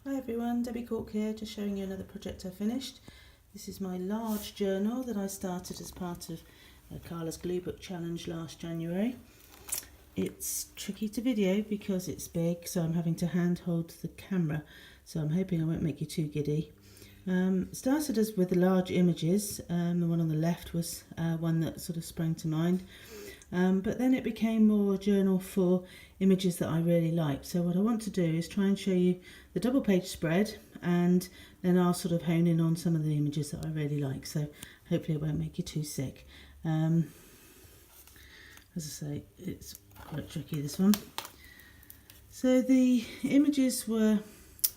Hi everyone, Debbie Cork here, just showing you another project I finished. This is my large journal that I started as part of Carla's Gluebook challenge last January. It's tricky to video because it's big, so I'm having to hand hold the camera, so I'm hoping I won't make you too giddy. Started as with the large images. The one on the left was one that sort of sprang to mind. But then it became more a journal for images that I really liked. So what I want to do is try and show you the double page spread, and then I'll sort of hone in on some of the images that I really like. So hopefully it won't make you too sick. As I say, it's quite tricky, this one. So the images were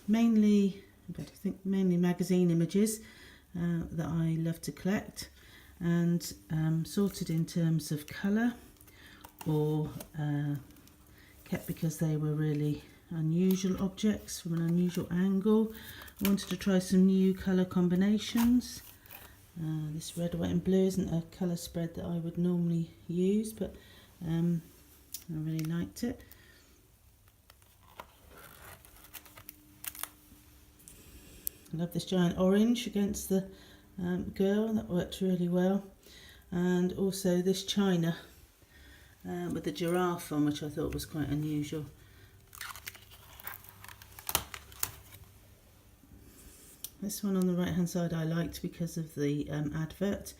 mainly magazine images that I love to collect, and sorted in terms of colour, or kept because they were really unusual objects from an unusual angle. I wanted to try some new colour combinations. This red, white and blue isn't a colour spread that I would normally use, but I really liked it. I love this giant orange against the girl, that worked really well. And also this china with the giraffe on, which I thought was quite unusual. This one on the right hand side I liked because of the advert,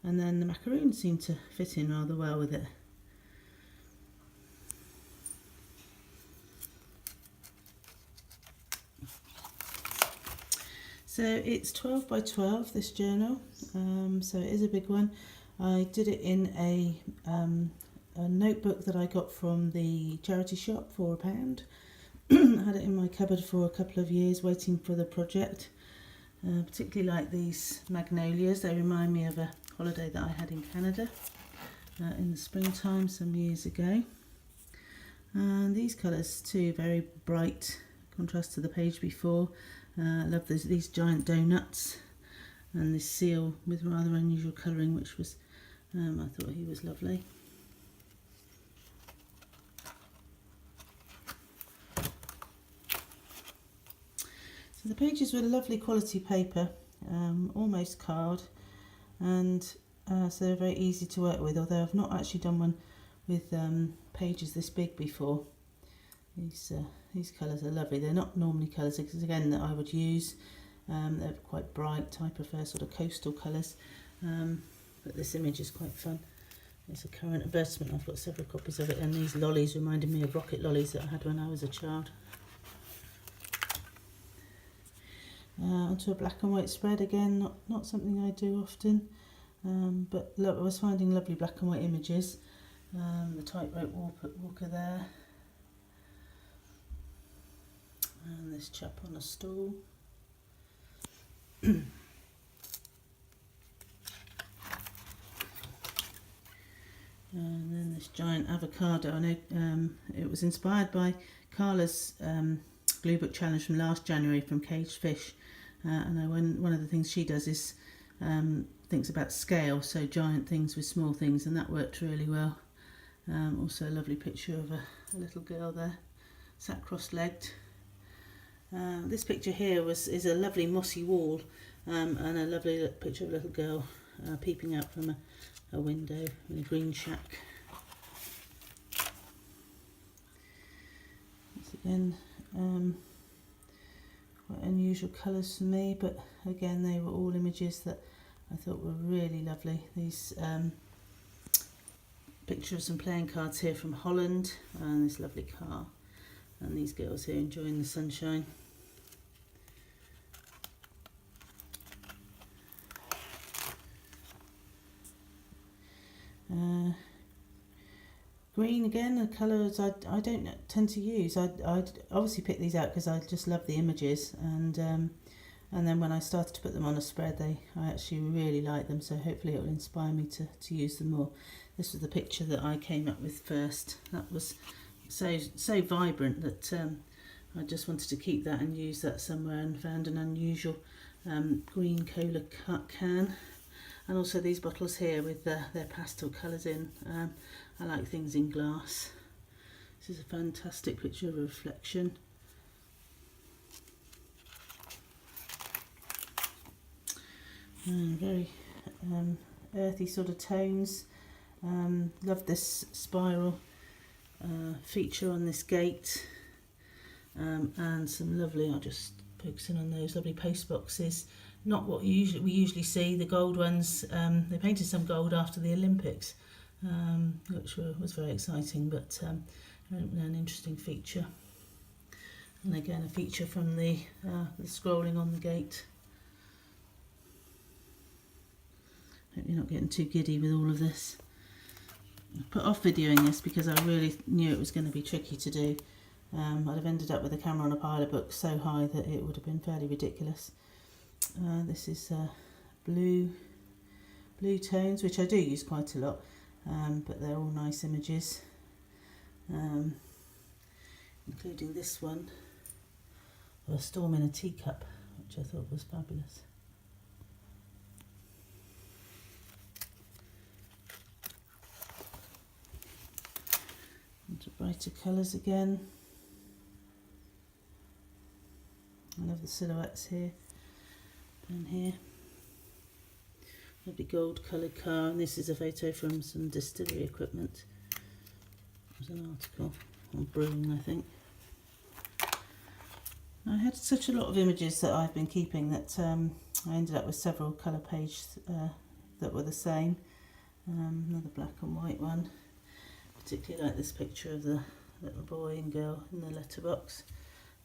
and then the macaroon seemed to fit in rather well with it. So it's 12 by 12, this journal, so it is a big one. I did it in a notebook that I got from the charity shop for £1. I had it in my cupboard for a couple of years waiting for the project. Particularly like these magnolias, they remind me of a holiday that I had in Canada in the springtime some years ago. And these colours too, very bright, contrast to the page before. I love these giant donuts and this seal with rather unusual colouring, which was, I thought he was lovely. So the pages were lovely quality paper, almost card, and so they're very easy to work with, although I've not actually done one with pages this big before. These colours are lovely. They're not normally colours, again, that I would use. They're quite bright. I prefer sort of coastal colours, but this image is quite fun. It's a current advertisement. I've got several copies of it, and these lollies reminded me of rocket lollies that I had when I was a child. Onto a black and white spread again, not something I do often, but look, I was finding lovely black and white images. The tightrope walker there, and this chap on a stool. And then this giant avocado. I know it was inspired by Carla's Gluebook challenge from last January from Caged Fish, and one of the things she does is thinks about scale, so giant things with small things, and that worked really well. Also a lovely picture of a little girl there, sat cross-legged. This picture here is a lovely mossy wall, and a lovely picture of a little girl peeping out from a window in a green shack. Once again, quite unusual colours for me, but again they were all images that I thought were really lovely. These picture of some playing cards here from Holland, and this lovely car, and these girls here enjoying the sunshine. Green again, the colours I don't tend to use. I'd obviously pick these out because I just love the images, and then when I started to put them on a spread, I actually really like them, so hopefully it will inspire me to use them more. This was the picture that I came up with first. That was so vibrant that I just wanted to keep that and use that somewhere, and found an unusual green cola can. And also these bottles here with their pastel colours in. I like things in glass. This is a fantastic picture of a reflection. and very earthy sort of tones. Love this spiral feature on this gate, and some lovely, I'll just focus in on those lovely post boxes. Not what we usually see, the gold ones. They painted some gold after the Olympics, which was very exciting, but an interesting feature. And again, a feature from the scrolling on the gate. Hope you're not getting too giddy with all of this. I put off videoing this because I really knew it was going to be tricky to do. I'd have ended up with a camera on a pile of books so high that it would have been fairly ridiculous. This is blue tones, which I do use quite a lot, but they're all nice images, including this one of a storm in a teacup, which I thought was fabulous. Into brighter colours again. I love the silhouettes here and here. Lovely gold coloured car, and this is a photo from some distillery equipment. There's an article on brewing, I think. I had such a lot of images that I've been keeping that I ended up with several colour pages that were the same. Another black and white one. Particularly like this picture of the little boy and girl in the letterbox.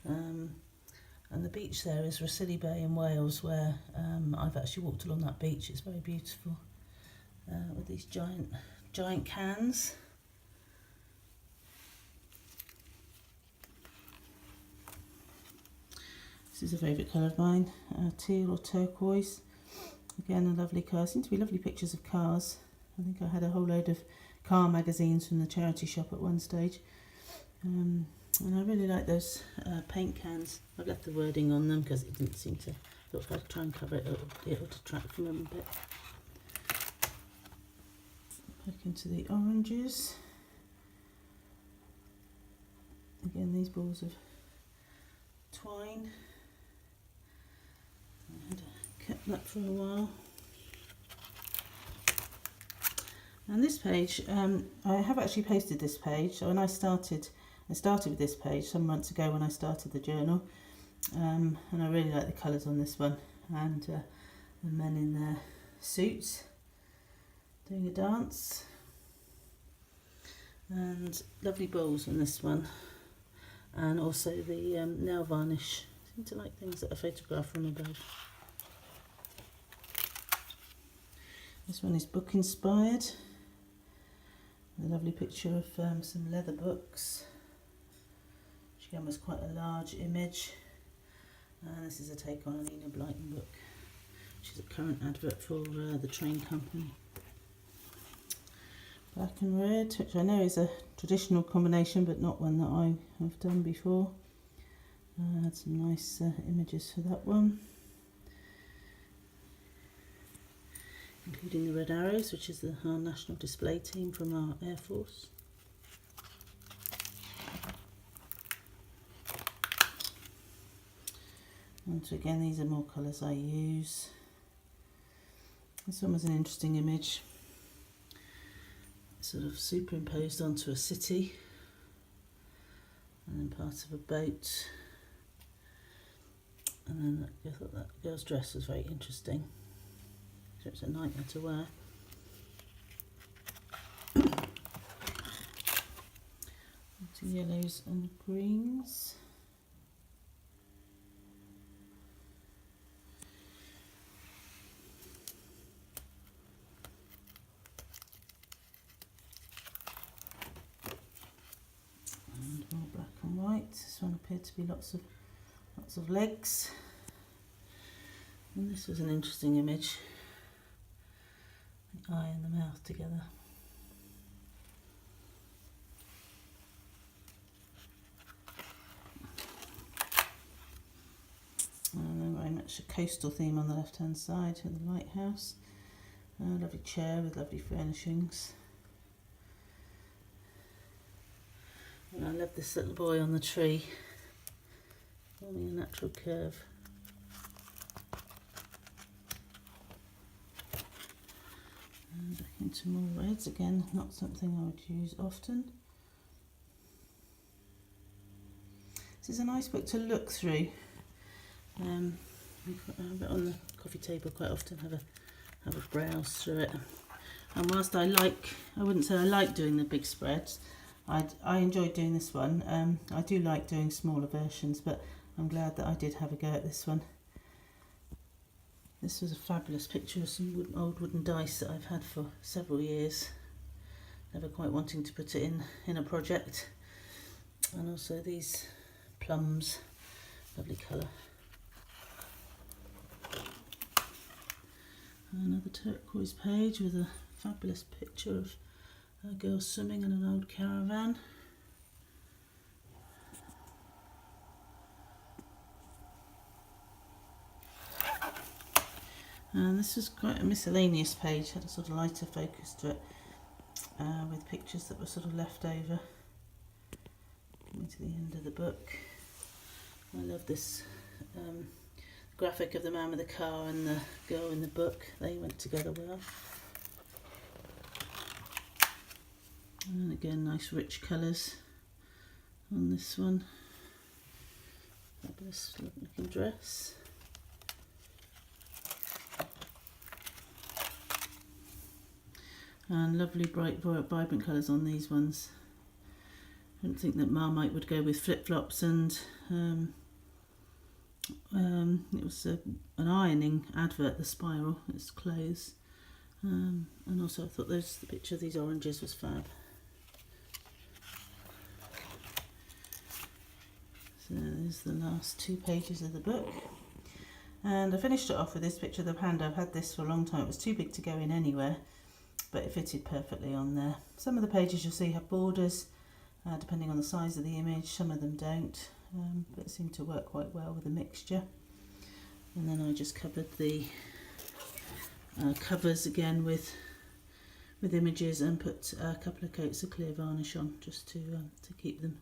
And the beach there is Rossilly Bay in Wales, where I've actually walked along that beach. It's very beautiful, with these giant cans. This is a favourite colour of mine, teal or turquoise. Again, a lovely car. Seem to be lovely pictures of cars. I think I had a whole load of car magazines from the charity shop at one stage. And I really like those paint cans. I've left the wording on them because it didn't seem to, thought if I try and cover it, it would detract from them a bit. Back into the oranges. Again, these balls of twine. I had kept that for a while. And this page, I have actually posted this page. So when I started with this page some months ago when I started the journal, and I really like the colours on this one, and the men in their suits doing a dance, and lovely bowls on this one, and also the nail varnish. I seem to like things that are photographed from above. This one is book inspired. A lovely picture of some leather books, which again was quite a large image. And this is a take on an Enid Blyton book, which is a current advert for the train company. Black and red, which I know is a traditional combination, but not one that I have done before. I had some nice images for that one, including the Red Arrows, which is our national display team from our Air Force. And so again, these are more colours I use. This one was an interesting image, sort of superimposed onto a city, and then part of a boat. And then I thought that girl's dress was very interesting. So it's a nightmare to wear. Into yellows and greens. And more black and white. This one appeared to be lots of legs. And this was an interesting image. The eye and the mouth together. And then very much a coastal theme on the left hand side with the lighthouse. A lovely chair with lovely furnishings. And I love this little boy on the tree, forming a natural curve. into more reds, again not something I would use often. This is a nice book to look through. I have it on the coffee table quite often, have a browse through it. And whilst I wouldn't say I like doing the big spreads, I enjoyed doing this one. I do like doing smaller versions, but I'm glad that I did have a go at this one. This was a fabulous picture of some old wooden dice that I've had for several years. Never quite wanting to put it in a project. And also these plums, lovely colour. Another turquoise page with a fabulous picture of a girl swimming in an old caravan. And this was quite a miscellaneous page, had a sort of lighter focus to it, with pictures that were sort of left over. Coming to the end of the book. I love this graphic of the man with the car and the girl in the book. They went together well. And again, nice rich colours on this one. Fabulous looking dress. And lovely bright vibrant colours on these ones. I don't think that Marmite would go with flip-flops, and it was an ironing advert, the spiral, it's clothes. And also I thought the picture of these oranges was fab. So there's the last 2 pages of the book. And I finished it off with this picture of the panda. I've had this for a long time. It was too big to go in anywhere, but it fitted perfectly on there. Some of the pages you'll see have borders, depending on the size of the image. Some of them don't, but it seemed to work quite well with the mixture. And then I just covered the covers again with images and put a couple of coats of clear varnish on, just to keep them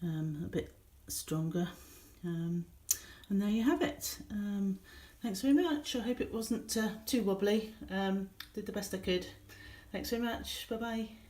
a bit stronger. And there you have it. Thanks very much. I hope it wasn't too wobbly. Did the best I could. Thanks very much. Bye bye.